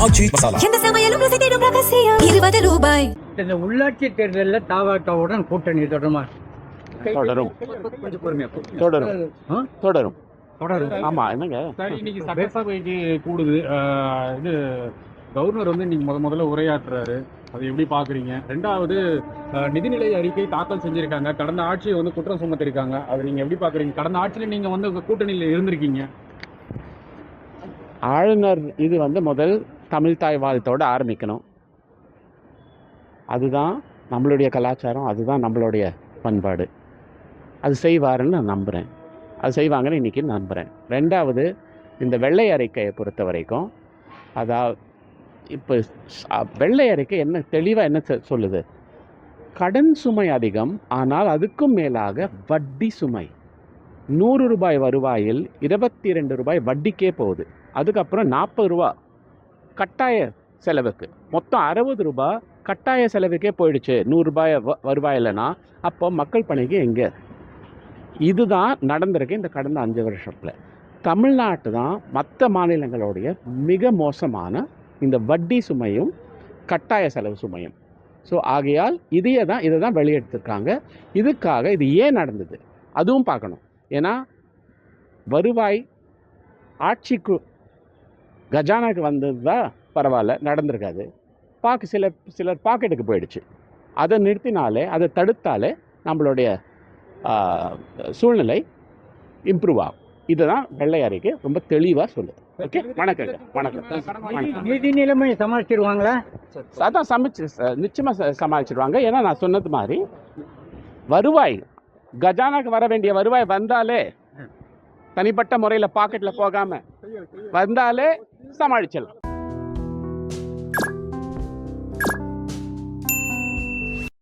ஆச்சி மசாலா. எந்த சமையலும் ருசி தேடும் ரகசியம் ₹20. இந்த உள்ளாட்சி தேர்தலில் தாவாக்காவுடன் கூட்டணி தொடருமா? தொடரும் கொஞ்சம் பொறுமையா தொடரும் தொடரும் தொடரும். ஆமா. என்னங்க சார், இன்னைக்கு சட்டசபைக்கு கூடுது. இது கவர்னர் வந்து இன்னைக்கு முதல்ல உரையாற்றுறாரு. அதை எப்படி பாக்குறீங்க? ரெண்டாவது, நிதிநிலை அறிக்கை தாக்கல் செஞ்சிருக்காங்க. கடந்த ஆட்சியை வந்து குற்றம் சுமத்திருக்காங்க. அதை நீங்க எப்படி பாக்குறீங்க? கடந்த ஆட்சியில நீங்க வந்து கூட்டணியில இருந்திருக்கீங்க. ஆளுநர் இது வந்து முதல் தமிழ் தாய் வாழ்த்தோடு ஆரம்பிக்கணும். அதுதான் நம்மளுடைய கலாச்சாரம், அதுதான் நம்மளுடைய பண்பாடு. அது செய்வாருன்னு நான் நம்புகிறேன். அது செய்வாங்கன்னு இன்றைக்கி நம்புகிறேன். ரெண்டாவது, இந்த வெள்ளை அறிக்கையை பொறுத்த வரைக்கும், அதாவது இப்போ வெள்ளை அறிக்கை என்ன தெளிவாக என்ன சொல்லுது? கடன் சுமை அதிகம், ஆனால் அதுக்கும் மேலாக வட்டி சுமை. 100 ரூபாய் வருவாயில் 22 ரூபாய் வட்டிக்கே போகுது. அதுக்கப்புறம் 40 ரூபா கட்டாய செலவுக்கு, மொத்தம் 60 ரூபா கட்டாய செலவுக்கே போயிடுச்சு 100 ரூபாய் வருவாயில்லைன்னா அப்போ மக்கள் பணிக்கு எங்கே? இதுதான் நடந்திருக்கு இந்த கடந்த 5 வருஷத்தில். தமிழ்நாட்டு தான் மற்ற மாநிலங்களுடைய மிக மோசமான இந்த வட்டி சுமையும் கட்டாய செலவு சுமையும். ஸோ ஆகையால் இதை தான் வெளியெடுத்திருக்காங்க. இதுக்காக இது ஏன் நடந்தது அதுவும் பார்க்கணும். ஏன்னா வருவாய் ஆட்சிக்கு கஜானாக்கு வந்தது தான் பரவாயில்ல, நடந்திருக்காது. சிலர் பாக்கெட்டுக்கு போயிடுச்சு. அதை நிறுத்தினாலே, அதை தடுத்தாலே நம்மளுடைய சூழ்நிலை இம்ப்ரூவ் ஆகும். இதுதான் வெள்ளை அறிக்கை ரொம்ப தெளிவாக சொல்லுது. ஓகே, வணக்கம். நிதி நிலைமை சமாளிச்சிருவாங்களா? அதான் நிச்சயமாக சமாளிச்சிடுவாங்க. ஏன்னா நான் சொன்னது மாதிரி வருவாய் கஜானாக்கு வர வேண்டிய வருவாய் வந்தாலே, தனிப்பட்ட முறையில் பாக்கெட்டில் போகாமல் வந்தாலே சமாளிச்சிடலாம்.